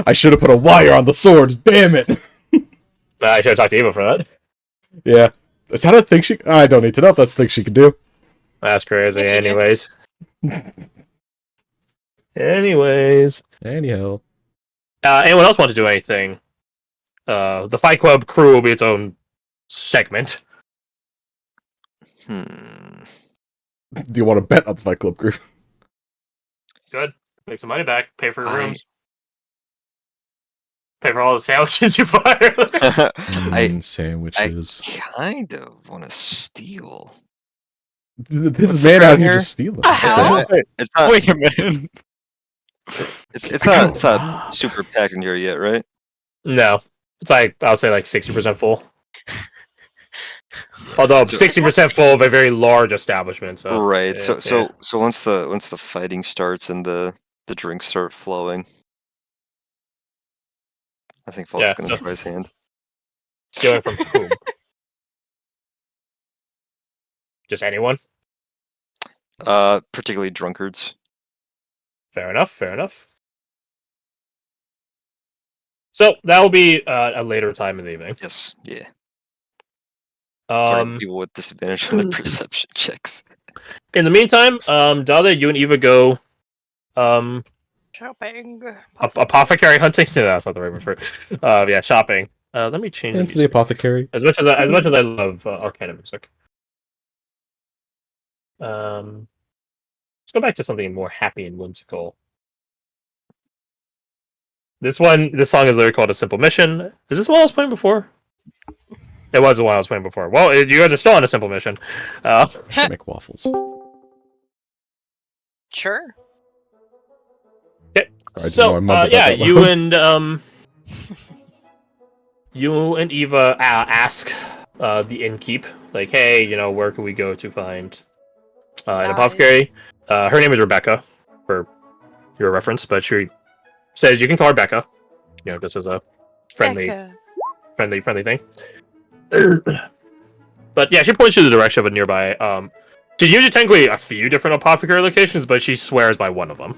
I should have put a wire on the sword. Damn it. I should have talked to Eva for that. Yeah. Is that a thing she... I don't need to know if that's a thing she can do. That's crazy. Yes, you can. Anyways. Anyhow. Anyone else want to do anything? The Fight Club crew will be its own segment. Do you want to bet on the Fight Club group? Good. Make some money back. Pay for your rooms. Pay for all the sandwiches you fire. Sandwiches. I kind of want to steal. This man out here just stealing. It's not. Wait a minute. It's not super packed in here yet, right? No. It's like, I would say like 60% full. Although 60% full of a very large establishment. So, right. Yeah, So once the fighting starts and the drinks start flowing, I think Falk's gonna try his hand. Stealing from whom? Just anyone? Particularly drunkards. Fair enough. So that will be a later time in the evening. Yes. Yeah. Target people with disadvantage on the perception checks. In the meantime, Dada, you and Eva go Shopping. apothecary hunting. No, that's not the right word for it. Yeah, shopping. Let me change Into the apothecary. As much as I love Arcana music. Let's go back to something more happy and whimsical. This song is literally called A Simple Mission. Is this the one I was playing before? It was the one I was playing before. Well, you guys are still on A Simple Mission. I should make waffles. Sure. Okay. So, yeah, you and Eva ask the innkeep, like, hey, where can we go to find an apothecary? Her name is Rebecca, for your reference, but she says you can call her Becca, just as a friendly thing. But yeah, she points you the direction of a nearby. She usually technically a few different apothecary locations, but she swears by one of them.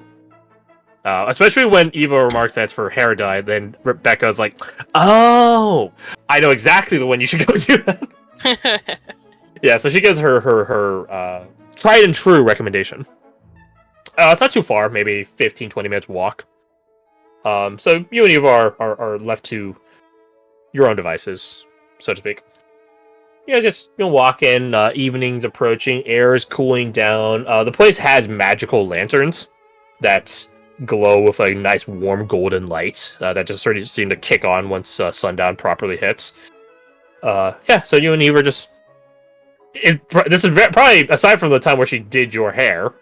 Especially when Eva remarks that's for hair dye, then Rebecca's like, "Oh, I know exactly the one you should go to." Yeah, so she gives her tried and true recommendation. It's not too far, maybe 15-20 minutes walk. So you and Eva are left to your own devices, so to speak. Just walk in. Evening's approaching. Air is cooling down. The place has magical lanterns that glow with a nice warm golden light that just sort of seem to kick on once sundown properly hits. So you and Eva just. This is probably, aside from the time where she did your hair,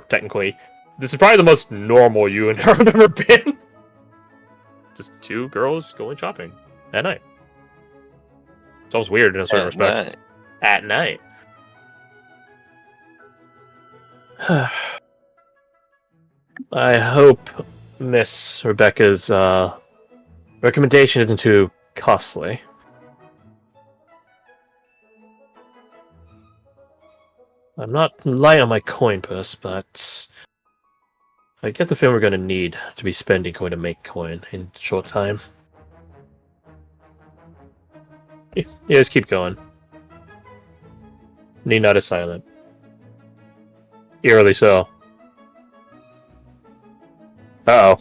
technically, this is probably the most normal you and her have ever been. Just two girls going shopping at night. It's almost weird in a certain respect. At night. I hope Miss Rebecca's recommendation isn't too costly. I'm not light on my coin purse, but I get the feeling we're going to need to be spending coin to make coin in a short time. Yeah, just keep going. Nina is silent. Eerily so. Uh-oh.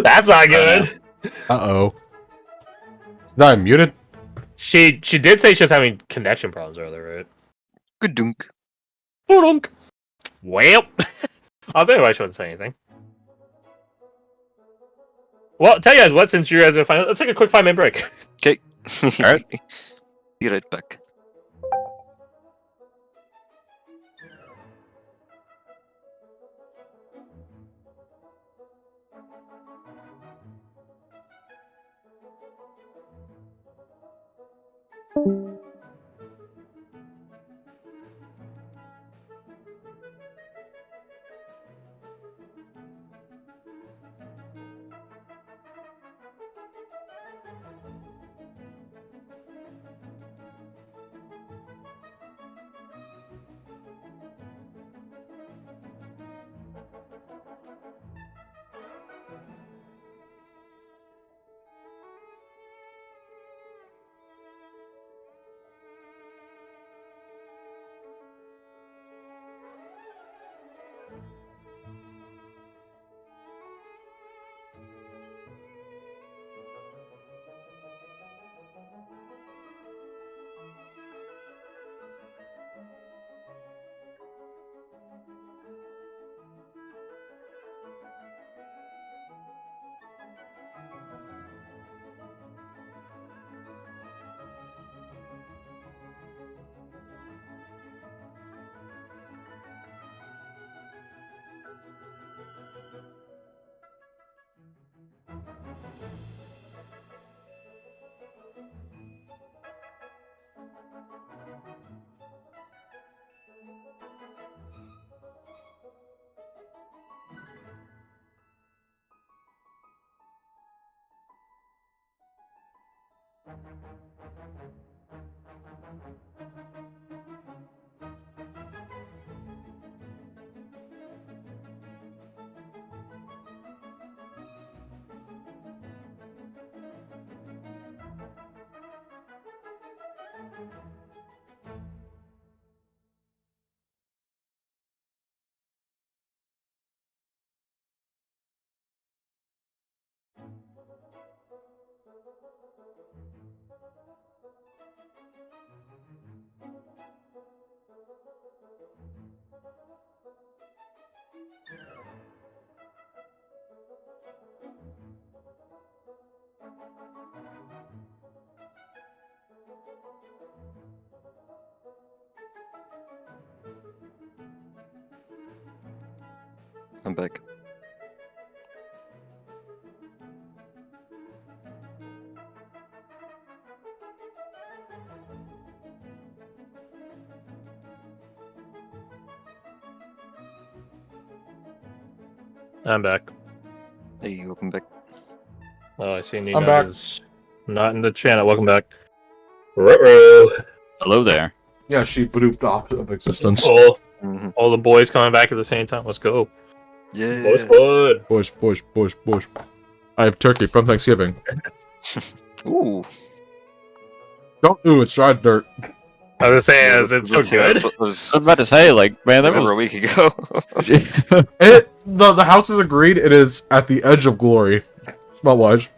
That's not good. Uh-oh. Is that muted? She did say she was having connection problems earlier, right? Good dunk. Boodunk. Well, I'll tell you why she wouldn't say anything. Well, tell you guys what, since you guys are fine, let's take a quick 5-minute break. Okay. Alright. Be right back. I'm back. I'm back. Hey, welcome back. Oh, I see I'm Nina back. is not in the channel. Welcome back. Ruh-roh. Hello there. Yeah, she blooped off of existence. Mhm. All the boys coming back at the same time. Let's go. Yeah. Boys, boys. Bush. I have turkey from Thanksgiving. Ooh. Don't do it's dried dirt. I was gonna say, Yeah, is it so let's see, good? that was I was about to say, like, man, that over a was. week ago. The house has agreed it is at the edge of glory. Smell wise.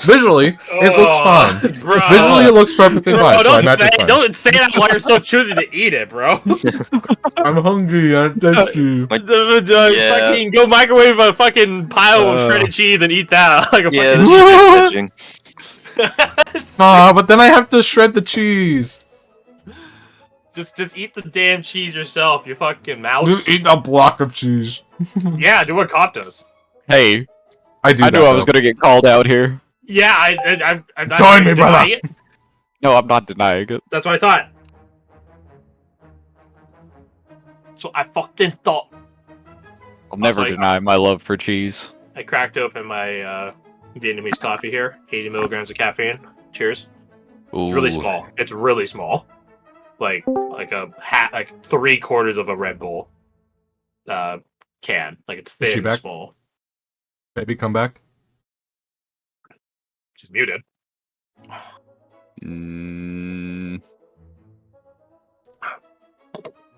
Visually, it looks fine. Bro. Visually, it looks perfectly Bro, fine. So I don't imagine say, it's fine. don't say that while you're still choosing to eat it, bro. I'm hungry. I'm thirsty. Yeah. Fucking go microwave a fucking pile of shredded cheese and eat that like a Yeah, fucking. this shit is bitching. But then I have to shred the cheese. Just eat the damn cheese yourself, you fucking mouse. Just eat a block of cheese. Yeah, do what Cop does. Hey, I do. I knew I was gonna get called out here. Yeah, I'm not Join me, denying brother. it. No, I'm not denying it. That's what I thought. That's what I fucking thought. I'll never like- deny my love for cheese. I cracked open my Vietnamese coffee here. 80 milligrams of caffeine. Cheers. It's really Ooh. small. It's really small. Like a hat, like 3/4 of a Red Bull can. Like it's Is she thin and back? small. Baby, come back. She's muted. Mm,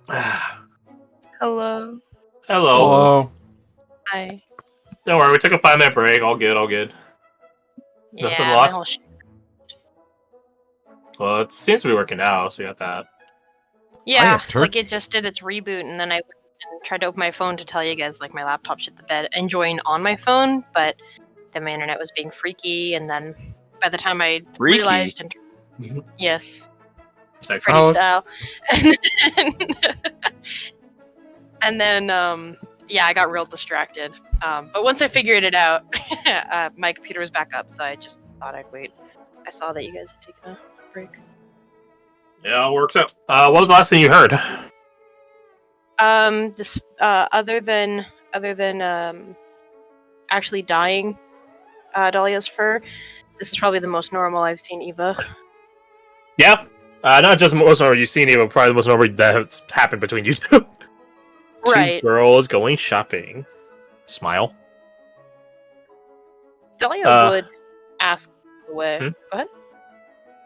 Hello. Hello. Hello. Hi. Don't worry, we took a 5-minute break. All good, all good. Nothing Yeah, lost? my whole Well, it seems to be working now, so you got that. yeah, have like turkey. it just did its reboot, and then I went and tried to open my phone to tell you guys like my laptop shit the bed and join on my phone, but then my internet was being freaky, and then by the time I Freaky? realized, yes, Sex. Freddy Oh. style, and then yeah, I got real distracted. But once I figured it out, my computer was back up, so I just thought I'd wait. I saw that you guys had taken a break. Yeah, it works out. What was the last thing you heard? This other than actually dying Dahlia's fur, this is probably the most normal I've seen Eva. Yeah. Not just most normal you've seen it, but probably the most normal that's happened between you two. Right. Two girls going shopping. Smile. Dahlia would ask the way. Hmm? Go ahead.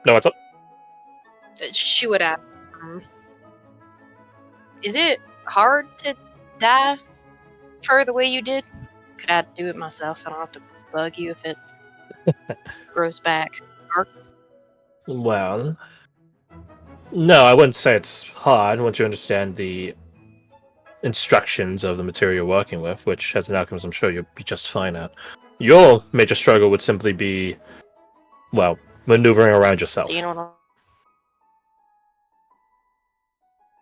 No, what's up? She would ask, is it hard to dye fur the way you did? Could I do it myself so I don't have to bug you if it grows back? Well, no, I wouldn't say it's hard once you understand the instructions of the material you're working with, which has an outcomes I'm sure you'll be just fine at. Your major struggle would simply be, well, maneuvering around yourself. Do you know what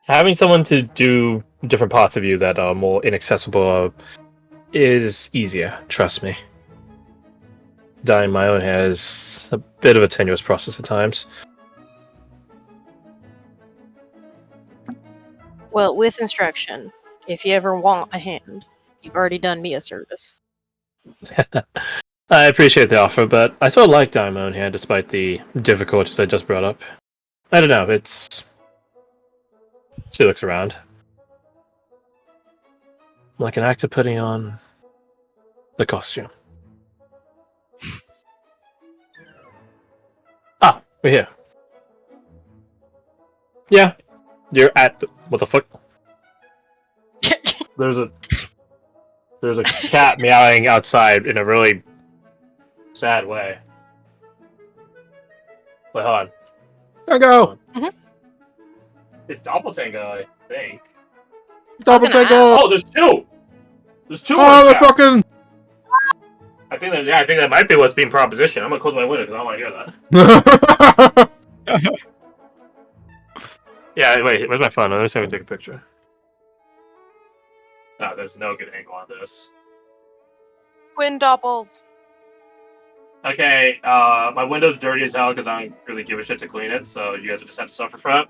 Having someone to do different parts of you that are more inaccessible is easier, trust me. Dyeing my own hair is a bit of a tenuous process at times. Well, with instruction, if you ever want a hand, you've already done me a service. I appreciate the offer, but I still like Daimon here, despite the difficulties I just brought up. I don't know, it's... She looks around. Like an actor putting on the costume. Ah, we're here. Yeah, you're at the... What the fuck? There's a cat meowing outside in a really sad way. Wait, hold on. Tango! It's Doppeltango, I think. Double Fucking tango! Oh, there's two! There's two Oh, on the chat. fucking... I think that might be what's being propositioned. I'm gonna close my window because I don't want to hear that. Yeah, wait, where's my phone? Let me see if I can take a picture. No, there's no good angle on this. Twin doppels. Okay, my window's dirty as hell because I don't really give a shit to clean it, so you guys will just have to suffer for it.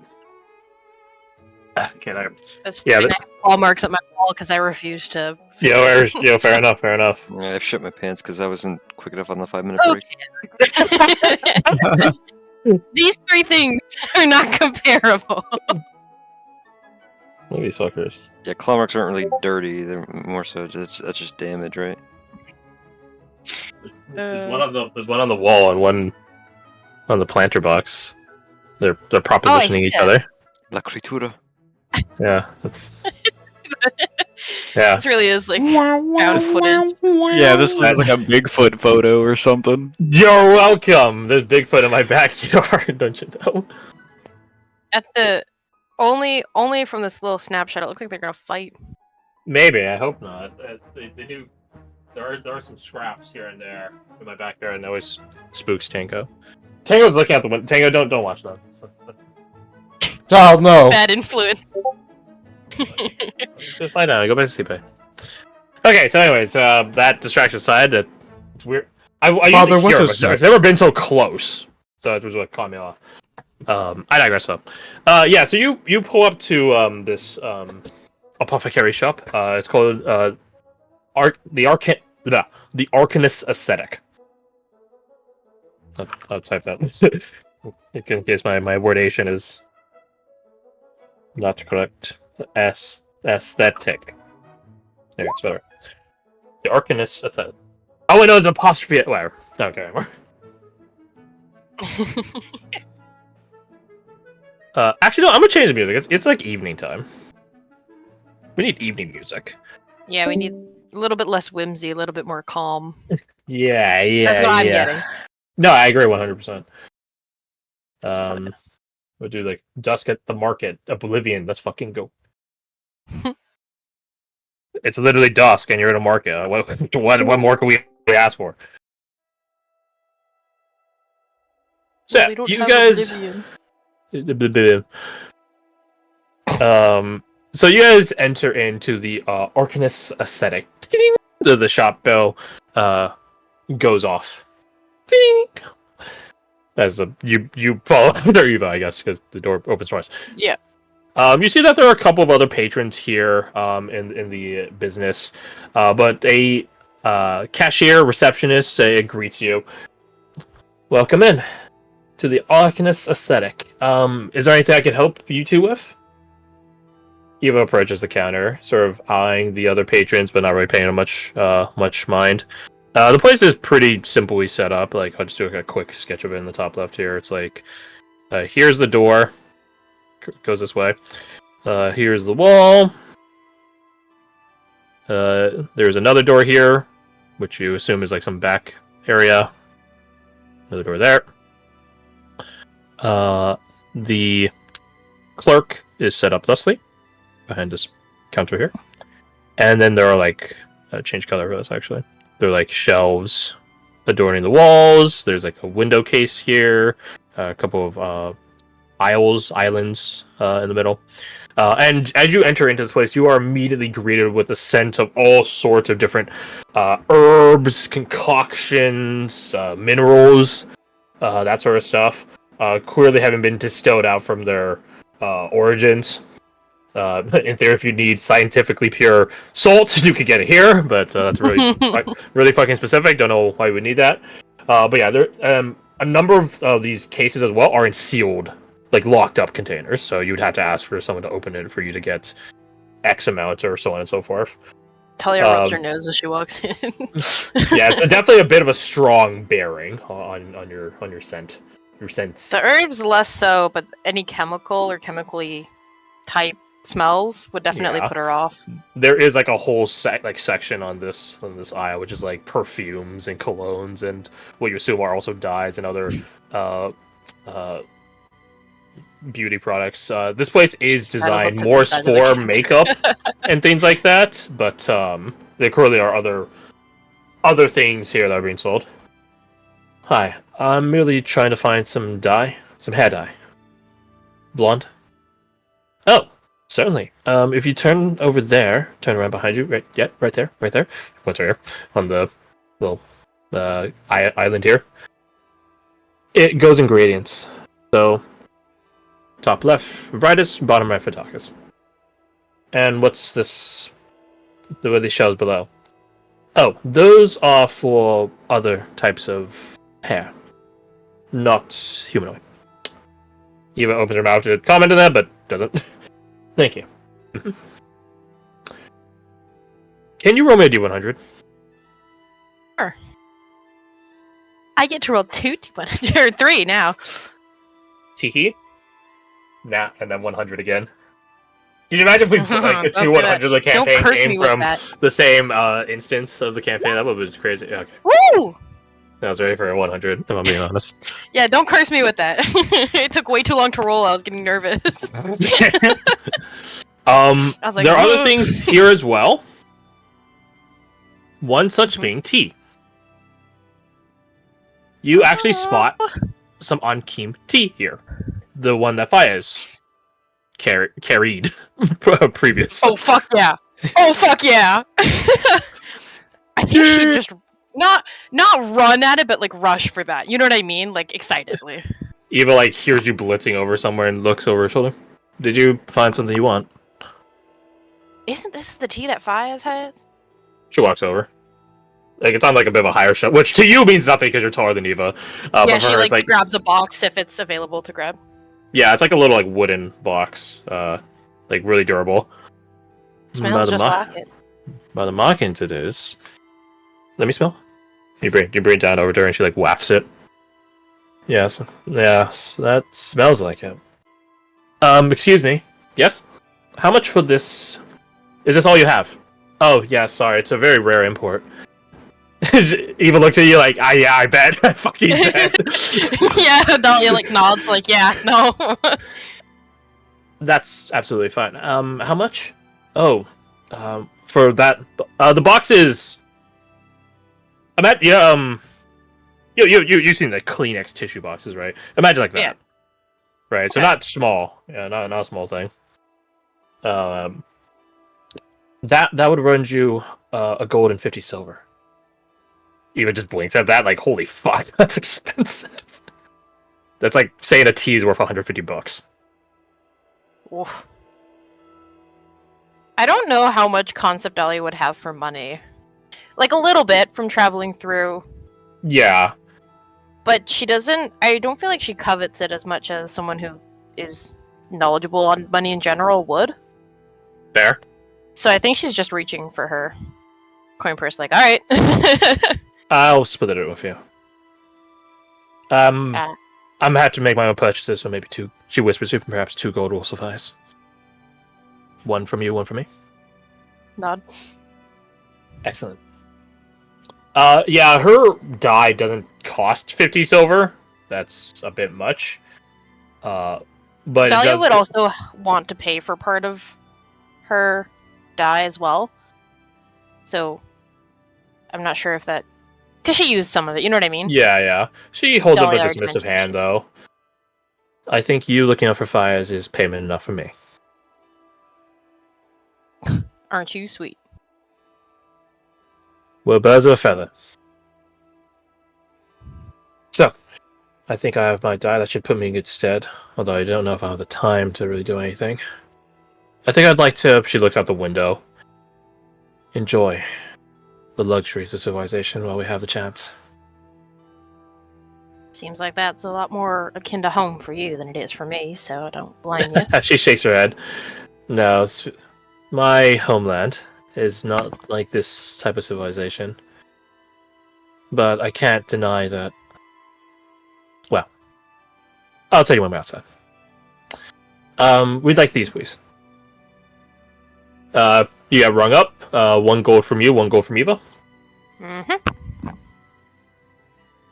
Okay, there. That's Yeah, fine. I have claw marks at my wall because I refuse to. Yeah, fair enough, fair enough. Yeah, I've shit my pants because I wasn't quick enough on the 5-minute break. These three things are not comparable. Look at these fuckers. Yeah, claw marks aren't really dirty. They're more so that's just damage, right? There's one on the wall and one on the planter box. They're propositioning each that. other. La critura. Yeah, that's yeah. This really is like found footage. Yeah, this is like a Bigfoot photo or something. You're welcome. There's Bigfoot in my backyard, don't you know? At the only from this little snapshot, it looks like they're gonna fight. Maybe. I hope not. They do. There are some scraps here and there in my backyard, and it always spooks Tango. Tango's looking out the window. Tango, don't watch that. Child, no. Bad influence. Just lie down and go back to sleep. Okay, so anyways, that distraction aside, it's weird. I Father, usually what's hear a it, sex? it's never been so close. So it was what caught me off. I digress though. Yeah, so you pull up to this apothecary shop. It's called the Arcanist Aesthetic. I'll type that in case my wordation is not correct. Aesthetic. There, it's better. The Arcanist Aesthetic. Oh, wait, no, it's apostrophe. Whatever. Don't care anymore. Actually, no, I'm gonna change the music. It's like evening time. We need evening music. Yeah, we need a little bit less whimsy, a little bit more calm. Yeah. That's what I'm getting. No, I agree 100%. We'll do like Dusk at the Market, Oblivion. Let's fucking go. It's literally dusk, and you're in a market. What more can we ask for? So We don't you have guys, Oblivion. so you guys enter into the Arcanist Aesthetic. The shop bell goes off. Ding! As you follow under Eva, I guess, because the door opens twice. Yeah. You see that there are a couple of other patrons here in the business, but a cashier receptionist greets you. Welcome in to the Arcanist Aesthetic. Is there anything I could help you two with? Eva approaches the counter, sort of eyeing the other patrons, but not really paying them much mind. The place is pretty simply set up. Like, I'll just do a quick sketch of it in the top left here. It's like, here's the door. Goes this way. Here's the wall. There's another door here, which you assume is like some back area. Another door there. The clerk is set up thusly behind this counter here. And then there are like, change color for this actually. There are like shelves adorning the walls. There's like a window case here. A couple of islands in the middle. And as you enter into this place, you are immediately greeted with a scent of all sorts of different herbs, concoctions, minerals, that sort of stuff. Clearly having been distilled out from their origins. In theory, if you need scientifically pure salt, you could get it here, but that's really really fucking specific. Don't know why we would need that. But yeah, there a number of these cases as well are in sealed, like locked up containers. So you would have to ask for someone to open it for you to get X amount or so on and so forth. Talia rubs her nose as she walks in. Yeah, it's definitely a bit of a strong bearing on your scent. Your sense. The herbs less so, but any chemical or chemically type smells would definitely put her off. There is like a whole section on this aisle, which is like perfumes and colognes and what you assume are also dyes and other beauty products. This place is designed more for makeup and things like that, but there clearly are other things here that are being sold. Hi, I'm merely trying to find some dye, some hair dye. Blonde? Oh, certainly. If you turn over there, turn around behind you, right there. What's here? On the little island here. It goes in gradients. So, top left for brightest, bottom right for darkest. And what's this? There are these shells below. Oh, those are for other types of hair, not humanoid. Eva opens her mouth to comment on that, but doesn't. Thank you. Can you roll me a D100? Sure. I get to roll 2 D100 or 3 now. Tiki? Nah, and then 100 again. Can you imagine if we put like the two 100s of the campaign came from the same instance of the campaign? That would be crazy. Okay. Woo! I was ready for a 100, if I'm being honest. Yeah, don't curse me with that. It took way too long to roll. I was getting nervous. I was like, there are other things here as well. One such being tea. You actually spot some Ankim tea here. The one that Fires carried previous. Oh, fuck yeah. Oh, fuck yeah. I think you should just not run at it, but like rush for that. You know what I mean? Like excitedly. Eva like hears you blitzing over somewhere and looks over her shoulder. Did you find something you want? Isn't this the tea that Fires has? She walks over. Like it's on like a bit of a higher shelf, which to you means nothing because you're taller than Eva. Yeah, but she her, like grabs a box if it's available to grab. Yeah, it's like a little like wooden box, like really durable. Smells just like it. By the markings it is. Let me smell. You bring it down over to her and she like wafts it. Yes, that smells like it. Excuse me. Yes? How much for this? Is this all you have? Oh, yeah, sorry, it's a very rare import. Eva looks at you like, yeah, I bet. I fucking bet. Yeah, Dahlia like nods like, yeah, no. That's absolutely fine. How much? Oh, for that, the box is. You've seen the Kleenex tissue boxes, right? Imagine like that. Yeah. Right, so not small. Yeah, not a small thing. That would run you a gold and 50 silver. Eva just blinks at that, like, holy fuck, that's expensive. That's like saying a tea is worth 150 bucks. Oof. I don't know how much Concept Dahlia would have for money. Like a little bit from traveling through. Yeah. But she doesn't. I don't feel like she covets it as much as someone who is knowledgeable on money in general would. Fair. So I think she's just reaching for her coin purse, like, alright. I'll split it with you. I'm gonna have to make my own purchases, so maybe 2. She whispers to you, perhaps 2 gold will suffice. 1 from you, 1 from me. Nod. Excellent. Yeah, her dye doesn't cost 50 silver. That's a bit much. But Dahlia would also want to pay for part of her dye as well. So I'm not sure if that, because she used some of it. You know what I mean? Yeah. She holds up a Dahlia dismissive hand, though. I think you looking out for Fires is payment enough for me. Aren't you sweet? Well, birds of a feather. So, I think I have my dye. That should put me in good stead. Although I don't know if I have the time to really do anything. I think I'd like to. She looks out the window. Enjoy the luxuries of civilization while we have the chance. Seems like that's a lot more akin to home for you than it is for me, so I don't blame you. She shakes her head. No, my homeland is not like this type of civilization. But I can't deny that. Well, I'll tell you when we're outside. We'd like these, please. You have rung up. 1 gold from you, 1 gold from Eva. Mm-hmm.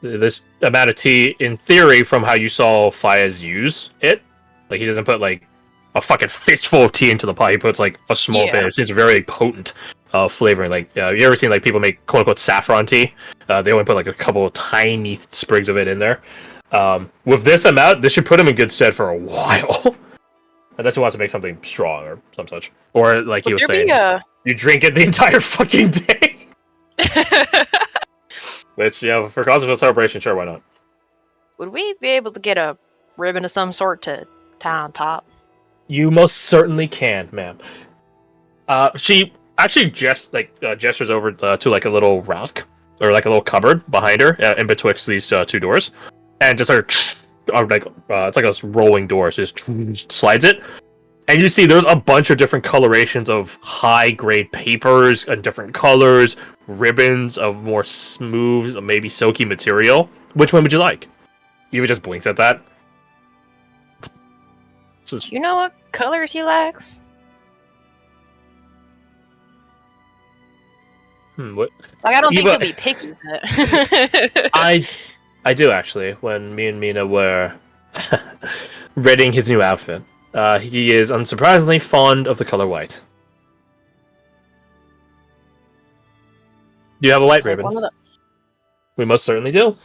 This amount of tea, in theory, from how you saw Fayez use it, like he doesn't put like a fucking fistful of tea into the pot. He puts like a small bit. It seems very potent flavoring. Like you ever seen like people make quote unquote saffron tea? They only put like a couple of tiny sprigs of it in there. With this amount, this should put him in good stead for a while. Unless he wants to make something strong or some such. Or like he was saying, you drink it the entire fucking day. Which, for cause of a celebration, sure, why not? Would we be able to get a ribbon of some sort to tie on top? You most certainly can, ma'am. She actually gestures over to like a little rack or like a little cupboard behind her, in betwixt these 2 doors, and just it's like a rolling door. So just slides it, and you see there's a bunch of different colorations of high grade papers and different colors, ribbons of more smooth, maybe silky material. Which one would you like? Eva just blinks at that. Do you know what colors he likes? What? Like, I don't think Eva... he'll be picky, but... I do, actually. When me and Mina were readying his new outfit, he is unsurprisingly fond of the color white. Do you have a white ribbon? We most certainly do.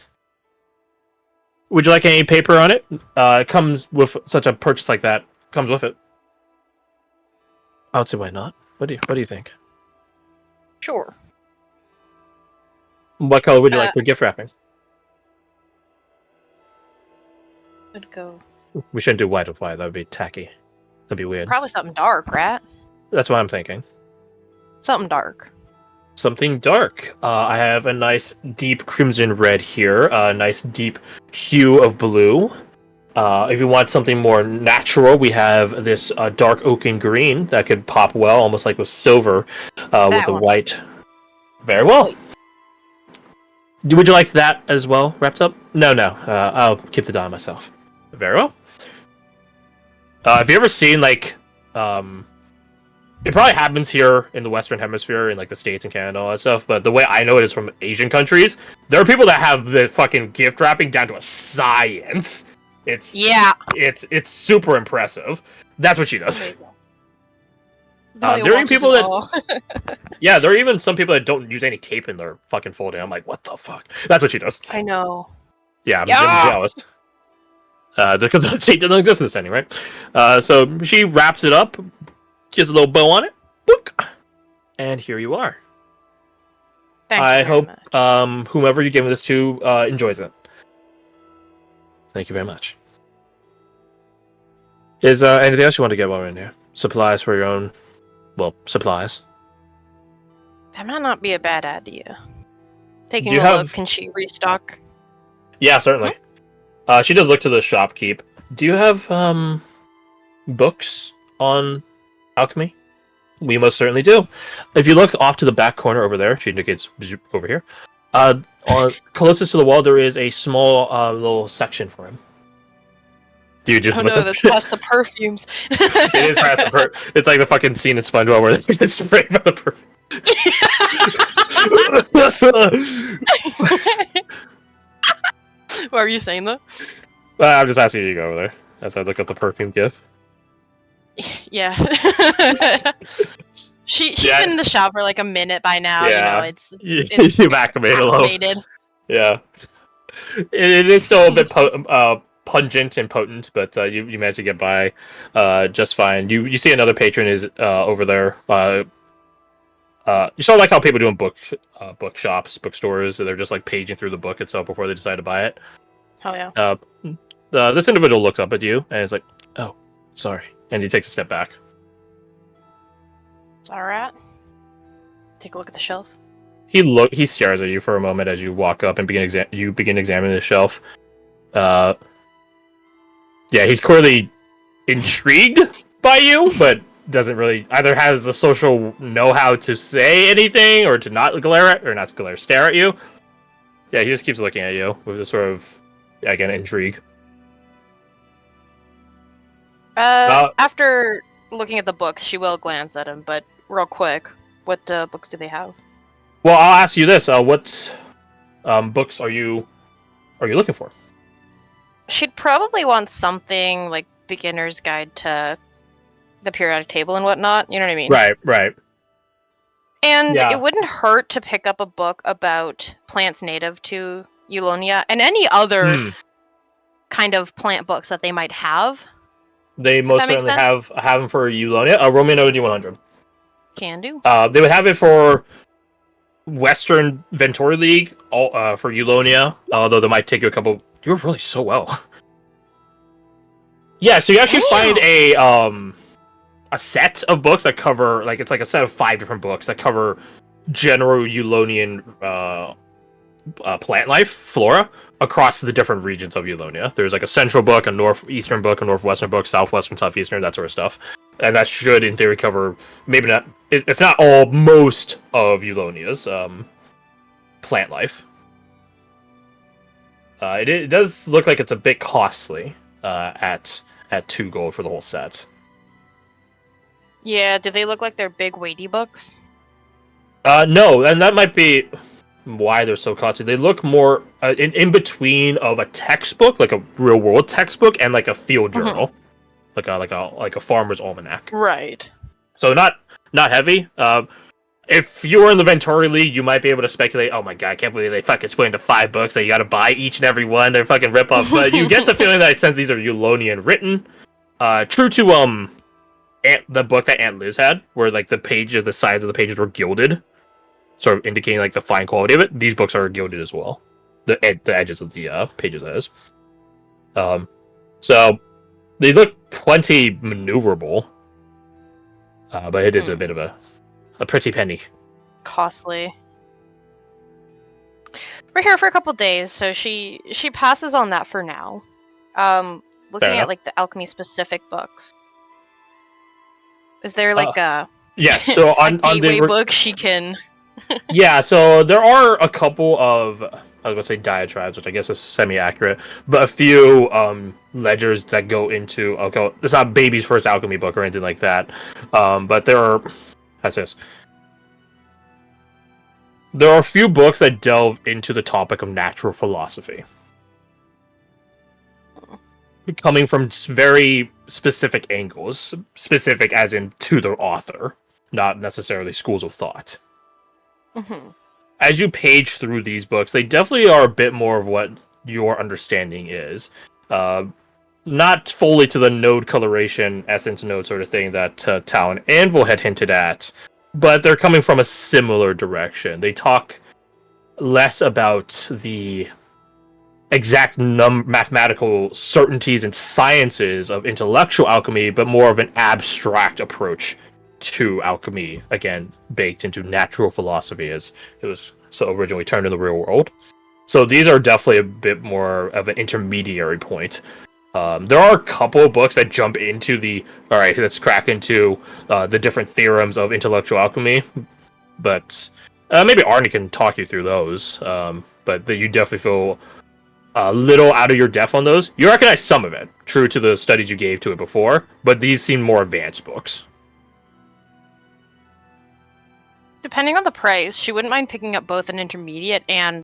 Would you like any paper on it? It comes with such a purchase like that. Comes with it. I would say why not. What do you think? Sure. What color would you like for gift wrapping? Would go. We shouldn't do white with white. That would be tacky. That'd be weird. Probably something dark, right? That's what I'm thinking. Something dark. Something dark. I have a nice deep crimson red here. A nice deep hue of blue. If you want something more natural, we have this dark oaken green that could pop well, almost like with silver, with the white. Very well. Would you like that as well, wrapped up? No. I'll keep the dye myself. Very well. Have you ever seen, like, it probably happens here in the Western Hemisphere, in, like, the States and Canada and all that stuff, but the way I know it is from Asian countries. There are people that have the fucking gift wrapping down to a science. It's super impressive. That's what she does. There are even people that... Yeah, there are even some people that don't use any tape in their fucking folding. I'm like, what the fuck? That's what she does. I know. Yeah, I'm getting jealous. Because the tape doesn't exist in this anyway. So she wraps it up, gives a little bow on it, book, and here you are. I hope whomever you're giving this to enjoys it. Thank you very much. Is anything else you want to get while we're in here? Supplies for your own... Well, supplies. That might not be a bad idea. Taking a look, can she restock? Yeah, certainly. She does look to the shopkeep. Do you have books on alchemy? We most certainly do. If you look off to the back corner over there, she indicates over here. Closest to the wall, there is a small little section for him. Dude, oh no, that's past the perfumes. It is past the perfume. It's like the fucking scene in SpongeBob where they just spray by the perfume. What are you saying though? I'm just asking you to go over there as I look up the perfume gift. Yeah. She's been in the shop for like a minute by now. Yeah. You know, it's you've acclimated a little. Yeah. It is still a bit pungent and potent, but you managed to get by just fine. You see another patron is over there. You sort of like how people do in bookshops, bookstores. So they're just like paging through the book itself before they decide to buy it. Oh yeah. This individual looks up at you and is like, "Oh, sorry," and he takes a step back. Alright. Take a look at the shelf. He stares at you for a moment as you walk up and begin examining the shelf. Yeah, he's clearly intrigued by you, but doesn't really either has the social know-how to say anything or to not stare at you. Yeah, he just keeps looking at you with this sort of, again, intrigue. After looking at the books, she will glance at him, but real quick, what books do they have? Well, I'll ask you this: what books are you looking for? She'd probably want something like Beginner's Guide to the Periodic Table and whatnot. You know what I mean? Right. And Yeah. it wouldn't hurt to pick up a book about plants native to Eulonia and any other kind of plant books that they might have. They most that makes certainly sense? have them for Eulonia. Roman OD100. Can do. They would have it for Western Ventori League, for Eulonia. Although they might take you a couple. You're really so well. Yeah, so you actually find a set of books that cover, like, it's like a set of 5 different books that cover general Eulonian plant life, flora, across the different regions of Eulonia. There's like a central book, a northeastern book, a northwestern book, southwestern, southeastern, that sort of stuff. And that should, in theory, cover, maybe not, if not all, most of Eulonia's plant life. It does look like it's a bit costly at 2 gold for the whole set. Yeah, do they look like they're big weighty books? No, and that might be why they're so costly. They look more in between of a textbook, like a real world textbook, and like a field journal, like a farmer's almanac. Right. So not heavy. If you were in the Ventori League, you might be able to speculate. Oh my god, I can't believe they fucking split into 5 books that you got to buy each and every one. They're fucking rip off. But you get the feeling that since these are Eulonian written, true to the book that Aunt Liz had, where like the sides of the pages were gilded, sort of indicating like the fine quality of it. These books are gilded as well. The edges of the pages, that is. So they look plenty maneuverable, but it is a bit of a pretty penny. Costly. We're here for a couple days, so she passes on that for now. Looking at like the alchemy specific books. Is there like a so on gateway the book she can? Yeah, so there are a couple of, I was gonna say diatribes, which I guess is semi-accurate, but a few ledgers that go into, okay, it's not Baby's First Alchemy book or anything like that, but there are, there are a few books that delve into the topic of natural philosophy, coming from very specific angles, specific as in to the author, not necessarily schools of thought. As you page through these books, they definitely are a bit more of what your understanding is. Not fully to the node coloration, essence node sort of thing that Tao and Anvil had hinted at, but they're coming from a similar direction. They talk less about the exact mathematical certainties and sciences of intellectual alchemy, but more of an abstract approach to alchemy, again baked into natural philosophy as it was so originally termed in the real world. So these are definitely a bit more of an intermediary point. There are a couple of books that jump into the let's crack into the different theorems of intellectual alchemy, but maybe Arnie can talk you through those. But you definitely feel a little out of your depth on those. You recognize some of it, true to the studies you gave to it before, but these seem more advanced books. Depending on the price, she wouldn't mind picking up both an intermediate and